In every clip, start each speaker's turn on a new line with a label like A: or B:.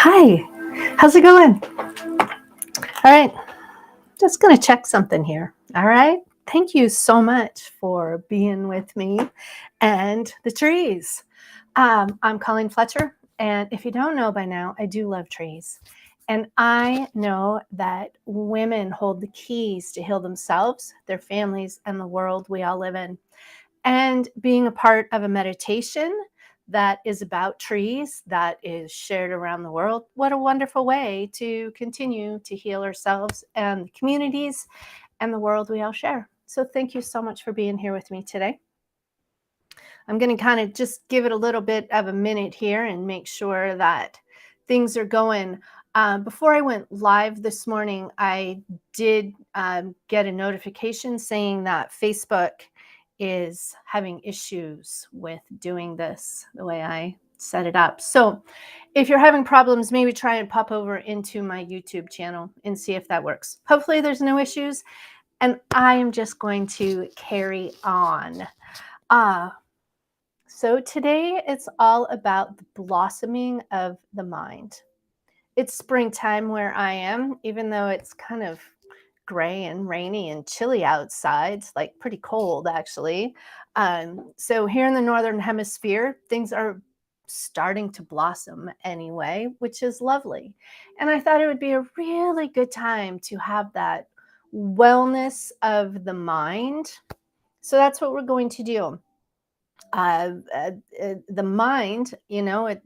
A: Hi, how's it going? All right, just going to check something here. All right, thank you so much for being with me and the trees. I'm Colleen Fletcher, and if you don't know by now, I do love trees. And I know that women hold the keys to heal themselves, their families, and the world we all live in. And being a part of a meditation that is about trees, that is shared around the world, what a wonderful way to continue to heal ourselves and the communities and the world we all share. So thank you so much for being here with me today. I'm going to kind of just give it a little bit of a minute here and make sure that things are going. Before I went live this morning, I did get a notification saying that Facebook is having issues with doing this the way I set it up. So if you're having problems, maybe try and pop over into my YouTube channel and see if that works. Hopefully there's no issues. And I am just going to carry on. So today it's all about the blossoming of the mind. It's springtime where I am, even though it's kind of gray and rainy and chilly outside. It's like pretty cold actually. So here in the Northern Hemisphere, things are starting to blossom anyway, which is lovely. And I thought it would be a really good time to have that wellness of the mind. So that's what we're going to do. The mind,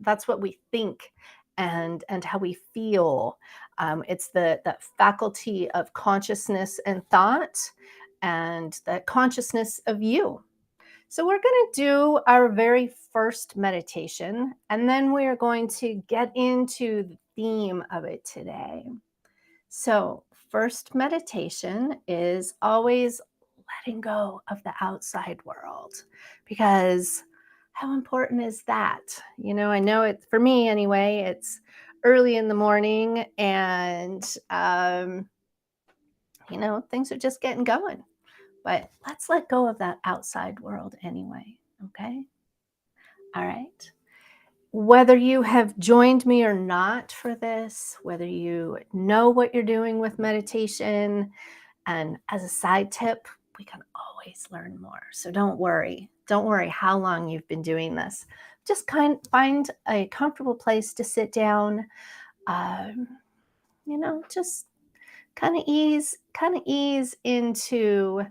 A: that's what we think and how we feel. It's the faculty of consciousness and thought, and the consciousness of you. So we're going to do our very first meditation, and then we are going to get into the theme of it today. So first meditation is always letting go of the outside world, because how important is that? I know it for me anyway. It's early in the morning, and things are just getting going. But let's let go of that outside world anyway. Okay. All right. Whether you have joined me or not for this, whether you know what you're doing with meditation, and as a side tip, we can always learn more. So don't worry. Don't worry how long you've been doing this. Just find a comfortable place to sit down. Um, just kind of ease into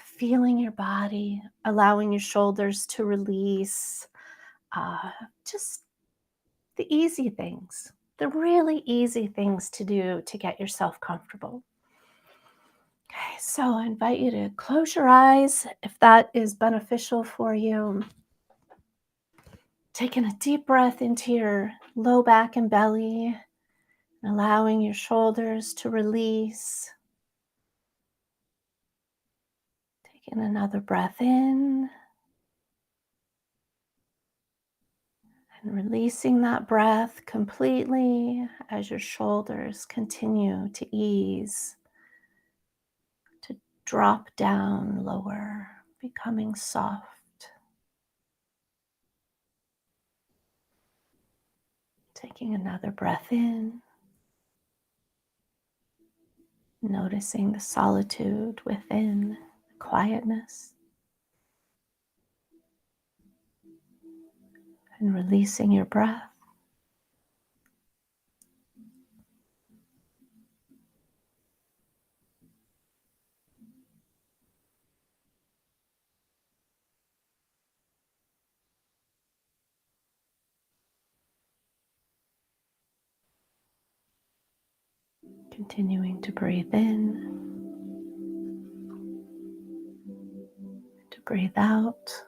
A: feeling your body, allowing your shoulders to release. Just the easy things, the really easy things to do to get yourself comfortable. Okay, so I invite you to close your eyes if that is beneficial for you. Taking a deep breath into your low back and belly, and allowing your shoulders to release. Taking another breath in and releasing that breath completely as your shoulders continue to ease, to drop down lower, becoming soft. Taking another breath in, noticing the solitude within, the quietness, and releasing your breath. Continuing to breathe in, to breathe out.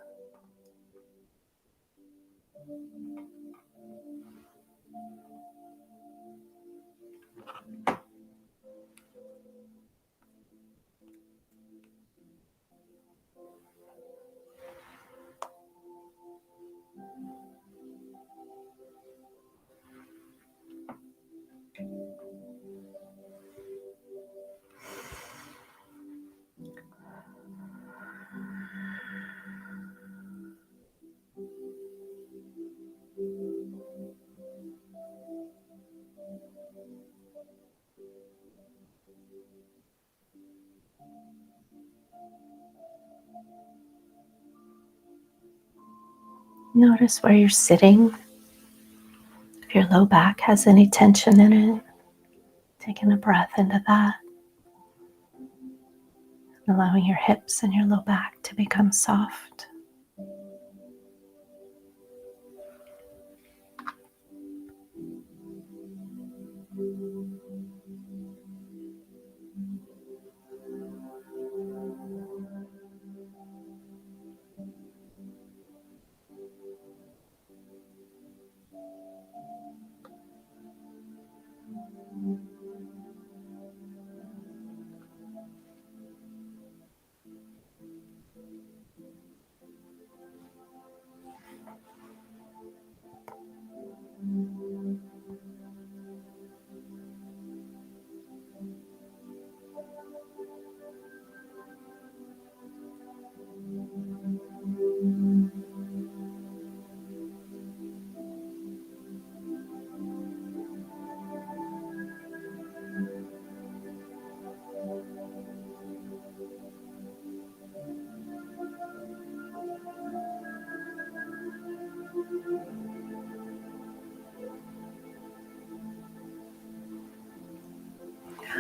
A: Notice where you're sitting. If your low back has any tension in it, taking a breath into that, allowing your hips and your low back to become soft.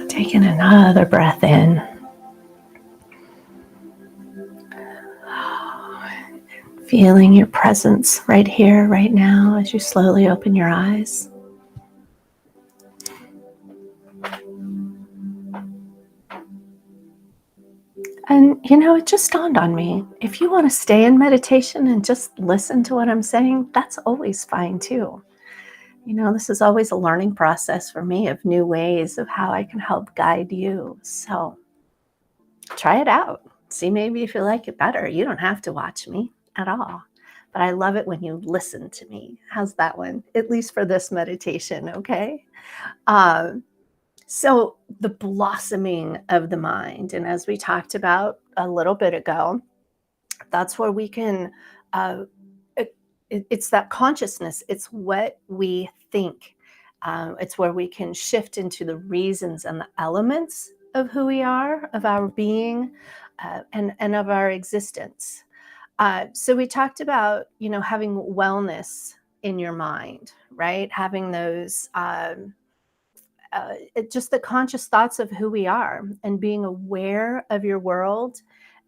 A: Taking another breath in. Feeling your presence right here, right now, as you slowly open your eyes. And it just dawned on me, if you want to stay in meditation and just listen to what I'm saying, that's always fine too. This is always a learning process for me of new ways of how I can help guide you. So try it out. See maybe if you like it better. You don't have to watch me at all. But I love it when you listen to me. How's that one? At least for this meditation, okay? Um, so the blossoming of the mind, and as we talked about a little bit ago, that's where we can, uh, it's that consciousness. It's what we think. It's where we can shift into the reasons and the elements of who we are, of our being, and of our existence. So we talked about, having wellness in your mind, right? Having those, just the conscious thoughts of who we are and being aware of your world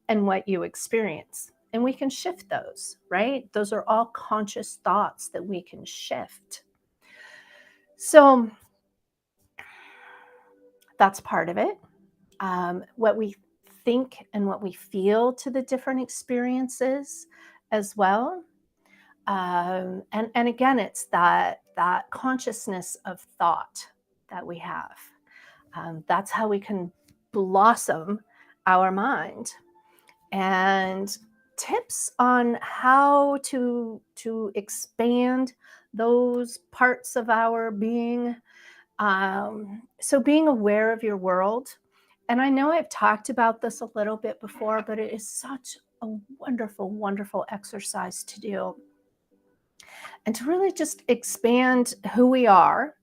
A: and what you experience. And we can shift those, right? Those are all conscious thoughts that we can shift. So that's part of it. What we think and what we feel to the different experiences as well. And again, it's that consciousness of thought that we have. That's how we can blossom our mind. And tips on how to expand those parts of our being. So being aware of your world. And I know I've talked about this a little bit before, but it is such a wonderful, wonderful exercise to do. And to really just expand who we are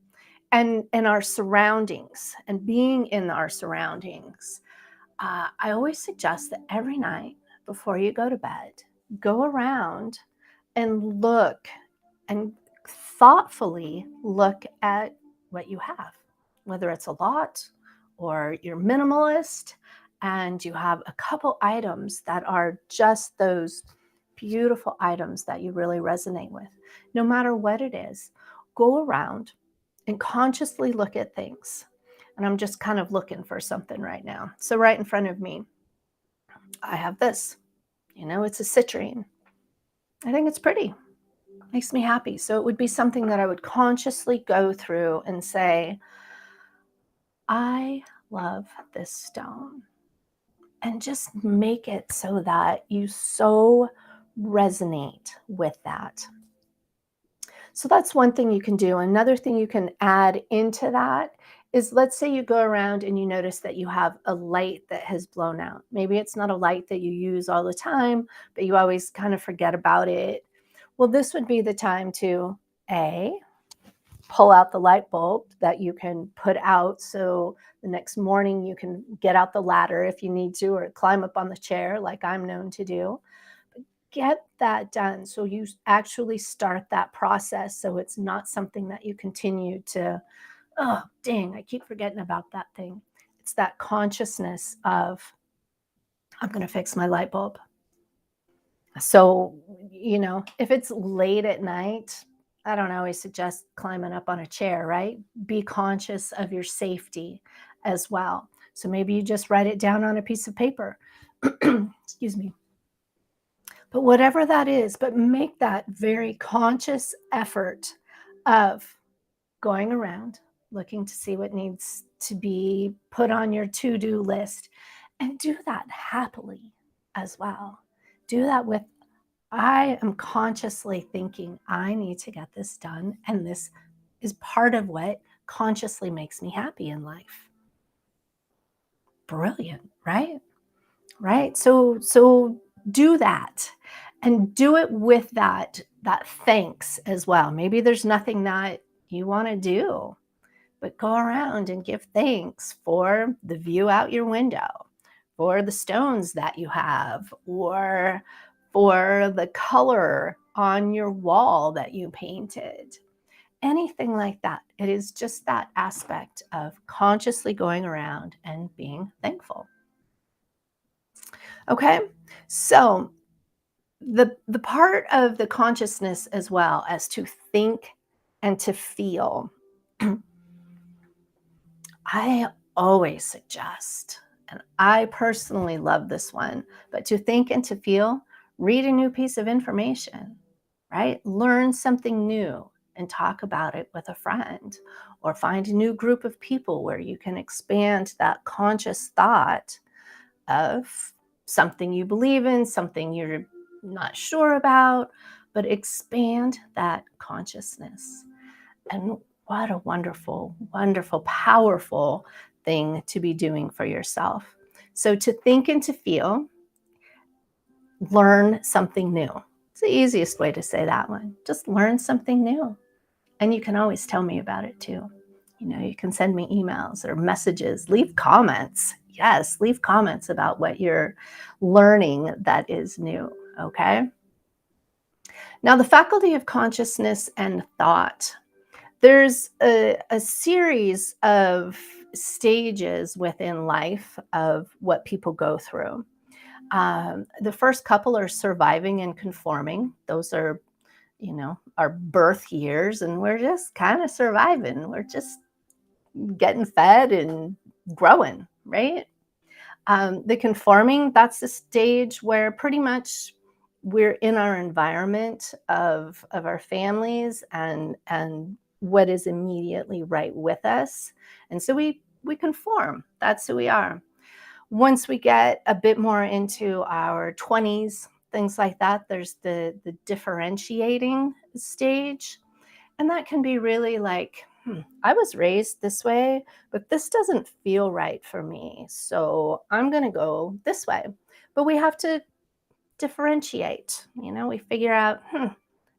A: and our surroundings and being in our surroundings. I always suggest that every night before you go to bed, go around and look and thoughtfully look at what you have, whether it's a lot or you're minimalist and you have a couple items that are just those beautiful items that you really resonate with. No matter what it is, go around and consciously look at things. And I'm just kind of looking for something right now. So right in front of me, I have this. It's a citrine. I think it's pretty. Makes me happy. So it would be something that I would consciously go through and say, I love this stone. And just make it so that you so resonate with that. So that's one thing you can do. Another thing you can add into that is, let's say you go around and you notice that you have a light that has blown out. Maybe it's not a light that you use all the time, but you always kind of forget about it. Well, this would be the time to pull out the light bulb that you can put out, so the next morning you can get out the ladder if you need to, or climb up on the chair like I'm known to do. get that done. So you actually start that process. So it's not something that you continue to, oh, dang, I keep forgetting about that thing. It's that consciousness of, I'm going to fix my light bulb. So, if it's late at night, I don't always suggest climbing up on a chair, right? Be conscious of your safety as well. So maybe you just write it down on a piece of paper. Excuse me. But whatever that is, but make that very conscious effort of going around, looking to see what needs to be put on your to-do list, and do that happily as well. Do that with, I am consciously thinking, I need to get this done, and this is part of what consciously makes me happy in life. Brilliant, right? Right? So do that, and do it with that thanks as well. Maybe there's nothing that you want to do, but go around and give thanks for the view out your window, for the stones that you have, or for the color on your wall that you painted. Anything like that. It is just that aspect of consciously going around and being thankful. Okay? So, the part of the consciousness as well as to think and to feel, I always suggest, and I personally love this one, but to think and to feel, read a new piece of information, right? Learn something new and talk about it with a friend, or find a new group of people where you can expand that conscious thought of something you believe in, something you're not sure about, but expand that consciousness. And what a wonderful, wonderful, powerful thing to be doing for yourself. So to think and to feel, learn something new. It's the easiest way to say that one. Just learn something new. And you can always tell me about it too. You can send me emails or messages, leave comments. Yes, leave comments about what you're learning that is new. Okay. Now, the faculty of consciousness and thought. There's a series of stages within life of what people go through. The first couple are surviving and conforming. Those are, our birth years, and we're just kind of surviving. We're just getting fed and growing, right? The conforming, that's the stage where pretty much we're in our environment of our families and what is immediately right with us. And so we conform. That's who we are. Once we get a bit more into our 20s, things like that, there's the differentiating stage. And that can be really like, I was raised this way, but this doesn't feel right for me. So I'm going to go this way. But we have to differentiate. We figure out,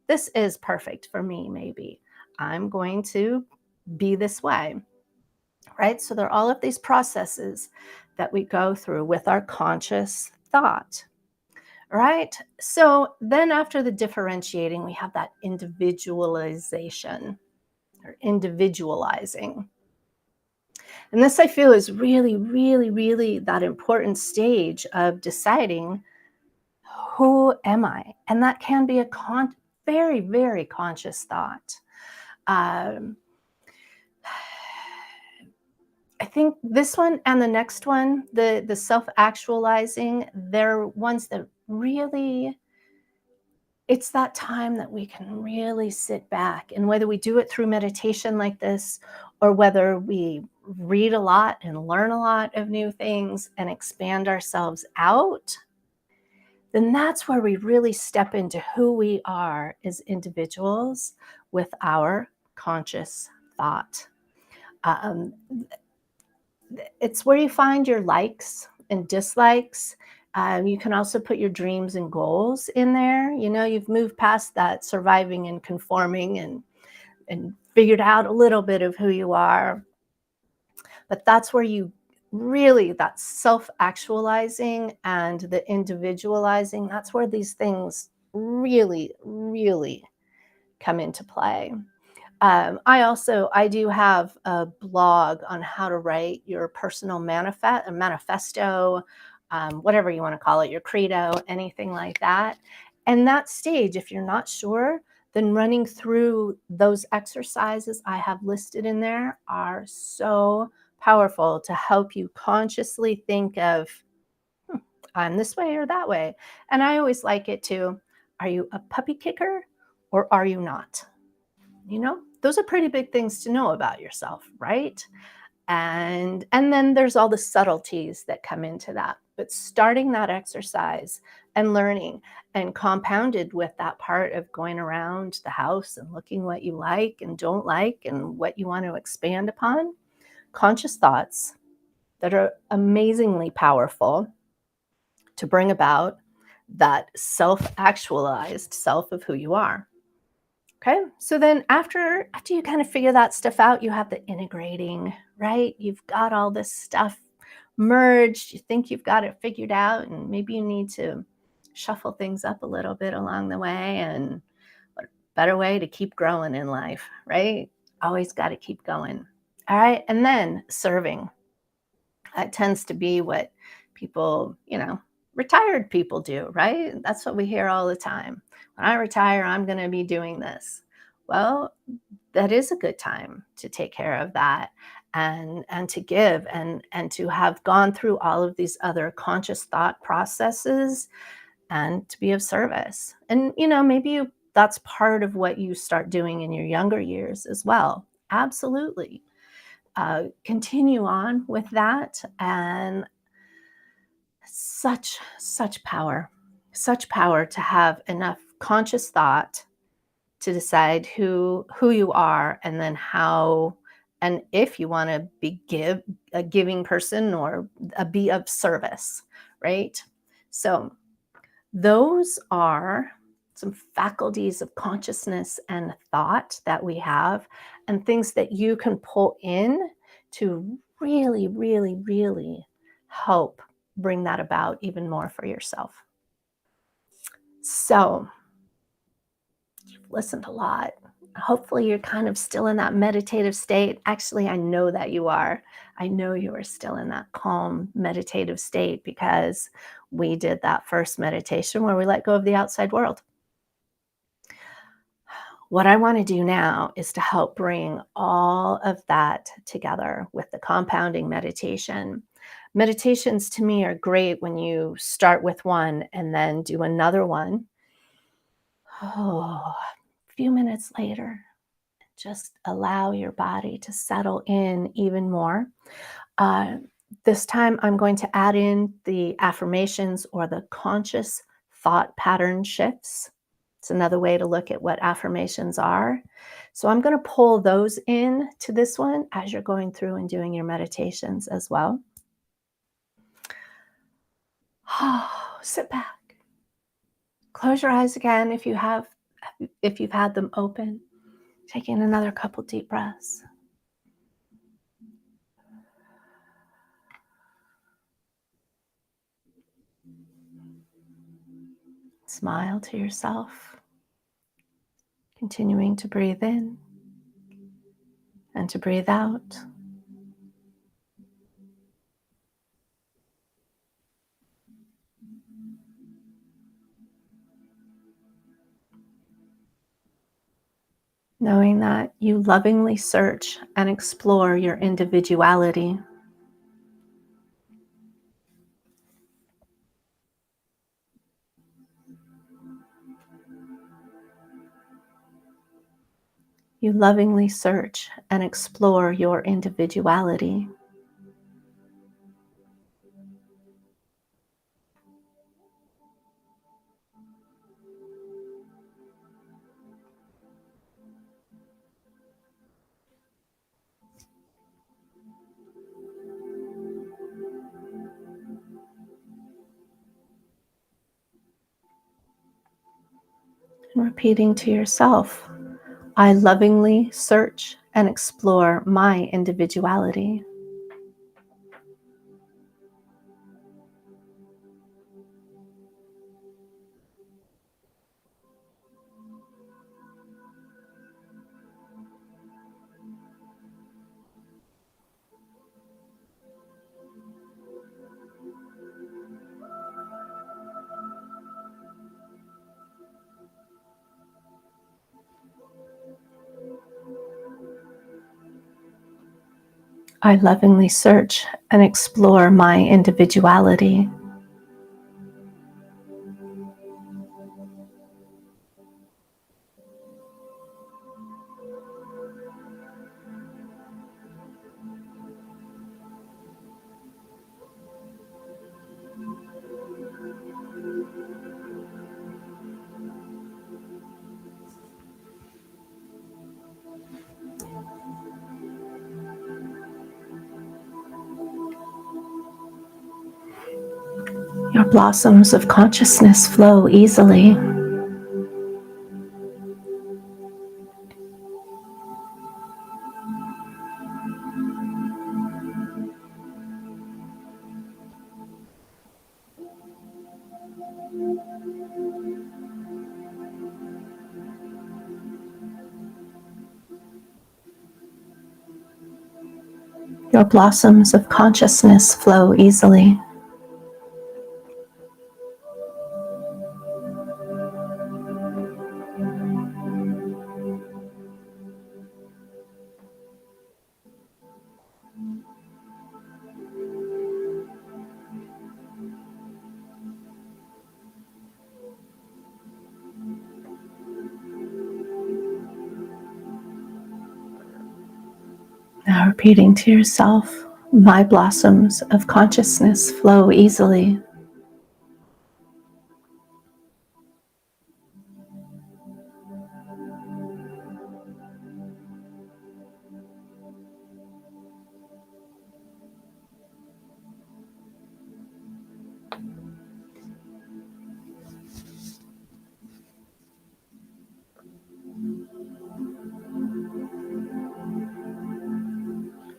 A: this is perfect for me, maybe. I'm going to be this way. Right? So there are all of these processes that we go through with our conscious thought. Right? So then after the differentiating, we have that individualization or individualizing. And this I feel is really, really, really that important stage of deciding, who am I? And that can be a very, very conscious thought. Um, I think this one and the next one, the self-actualizing, they're ones that really, it's that time that we can really sit back, and whether we do it through meditation like this, or whether we read a lot and learn a lot of new things and expand ourselves out, then that's where we really step into who we are as individuals with our conscious thought. Um, it's where you find your likes and dislikes. You can also put your dreams and goals in there. You've moved past that surviving and conforming and figured out a little bit of who you are. But that's where you really that self-actualizing and the individualizing, that's where these things really, really come into play. I do have a blog on how to write your personal manifesto, whatever you want to call it, your credo, anything like that. And that stage, if you're not sure, then running through those exercises I have listed in there are so powerful to help you consciously think of, "Hmm, I'm this way or that way." And I always like it to, are you a puppy kicker or are you not? Those are pretty big things to know about yourself, right? And then there's all the subtleties that come into that. But starting that exercise and learning, and compounded with that part of going around the house and looking what you like and don't like and what you want to expand upon, conscious thoughts that are amazingly powerful to bring about that self-actualized self of who you are. Okay. So then after you kind of figure that stuff out, you have the integrating, right? You've got all this stuff merged. You think you've got it figured out, and maybe you need to shuffle things up a little bit along the way. And what better way to keep growing in life, right? Always got to keep going. All right. And then serving. That tends to be what people, retired people do, right? That's what we hear all the time. When I retire, I'm going to be doing this. Well, that is a good time to take care of that, and to give, and to have gone through all of these other conscious thought processes and to be of service. And maybe that's part of what you start doing in your younger years as well. Absolutely. Continue on with that. And such power to have enough conscious thought to decide who you are, and then how, and if you want to a giving person, or be of service, right? So those are some faculties of consciousness and thought that we have, and things that you can pull in to really, really, really help bring that about even more for yourself. So, you've listened a lot. Hopefully, you're kind of still in that meditative state. Actually, I know that you are. I know you are still in that calm, meditative state, because we did that first meditation where we let go of the outside world. What I want to do now is to help bring all of that together with the compounding meditation. Meditations to me are great when you start with one and then do another one. Oh, a few minutes later, just allow your body to settle in even more. Uh, this time, I'm going to add in the affirmations, or the conscious thought pattern shifts. It's another way to look at what affirmations are. So I'm going to pull those in to this one as you're going through and doing your meditations as well. Oh, sit back. Close your eyes again if you've had them open. Taking another couple deep breaths. Smile to yourself, continuing to breathe in and to breathe out. Knowing that you lovingly search and explore your individuality. You lovingly search and explore your individuality. And repeating to yourself, I lovingly search and explore my individuality. I lovingly search and explore my individuality. Your blossoms of consciousness flow easily. Your blossoms of consciousness flow easily. Now repeating to yourself, my blossoms of consciousness flow easily.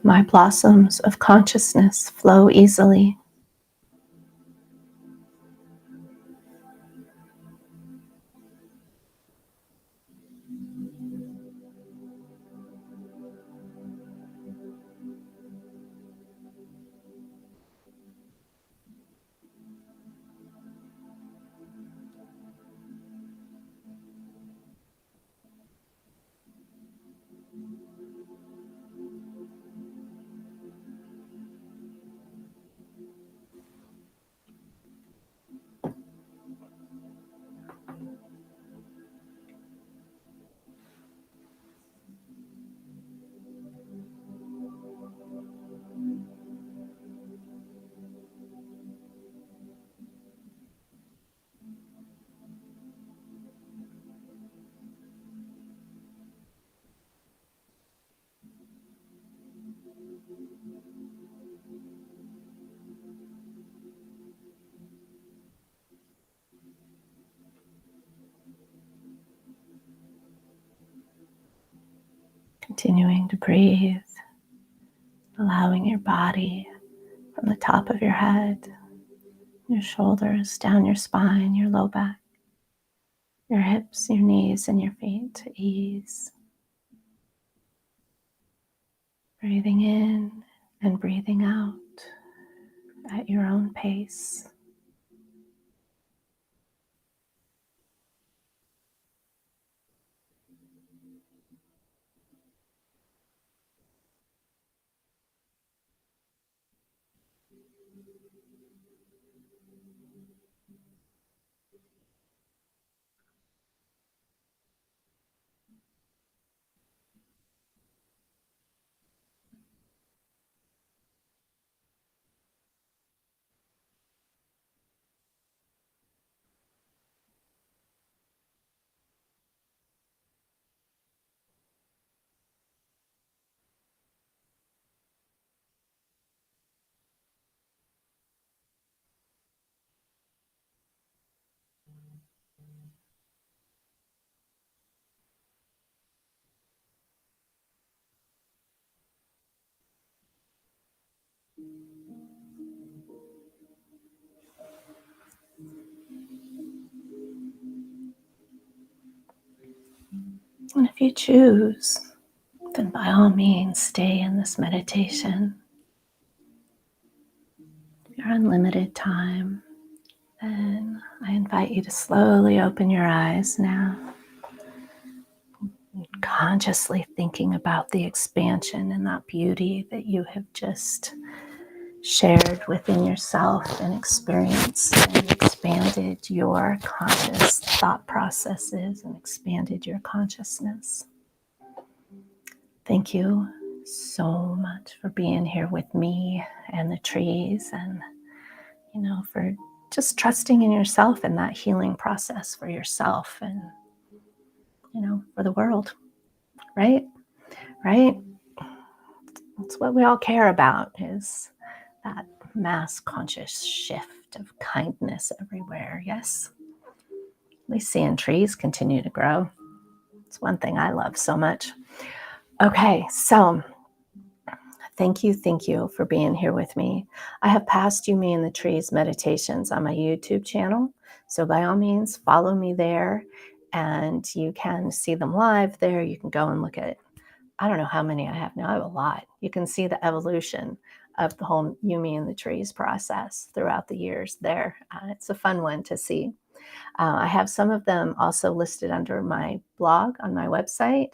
A: My blossoms of consciousness flow easily. Continuing to breathe, allowing your body from the top of your head, your shoulders, down your spine, your low back, your hips, your knees, and your feet to ease. Breathing in and breathing out at your own pace. And if you choose, then by all means stay in this meditation. Your unlimited time, then I invite you to slowly open your eyes now. consciously thinking about the expansion and that beauty that you have just shared within yourself and experienced and expanded your conscious thought processes and expanded your consciousness. Thank you so much for being here with me and the trees, and for just trusting in yourself and that healing process for yourself and for the world. Right? Right? That's what we all care about, is that mass conscious shift of kindness everywhere. Yes. At least seeing trees continue to grow. It's one thing I love so much. Okay, so thank you for being here with me. I have past You, Me, and the Trees meditations on my YouTube channel. So by all means, follow me there, and you can see them live there. You can go and look at, I don't know how many I have now. I have a lot. You can see the evolution of the whole You, Me, and the Trees process throughout the years there. It's a fun one to see. I have some of them also listed under my blog on my website,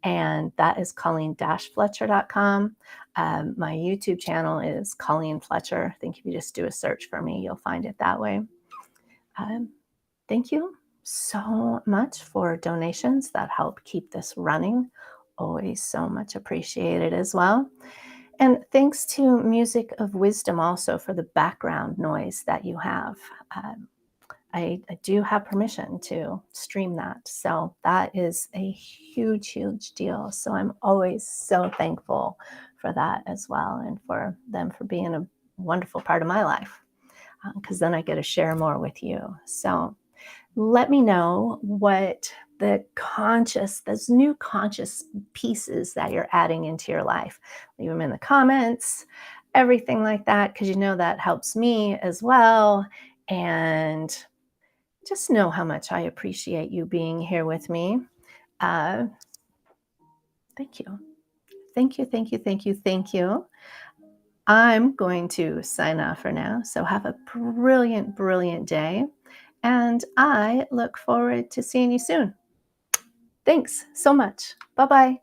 A: and that is colleen-fletcher.com. My YouTube channel is Colleen Fletcher. I think if you just do a search for me, you'll find it that way. Thank you so much for donations that help keep this running. Always so much appreciated as well. And thanks to Music of Wisdom also for the background noise that you have. I do have permission to stream that. So that is a huge, huge deal. So I'm always so thankful for that as well, and for them for being a wonderful part of my life, because then I get to share more with you. So let me know what those new conscious pieces that you're adding into your life. Leave them in the comments, everything like that, because that helps me as well. And just know how much I appreciate you being here with me. Uh, thank you. Thank you, thank you, thank you, thank you. I'm going to sign off for now. So have a brilliant, brilliant day. And I look forward to seeing you soon. Thanks so much. Bye-bye.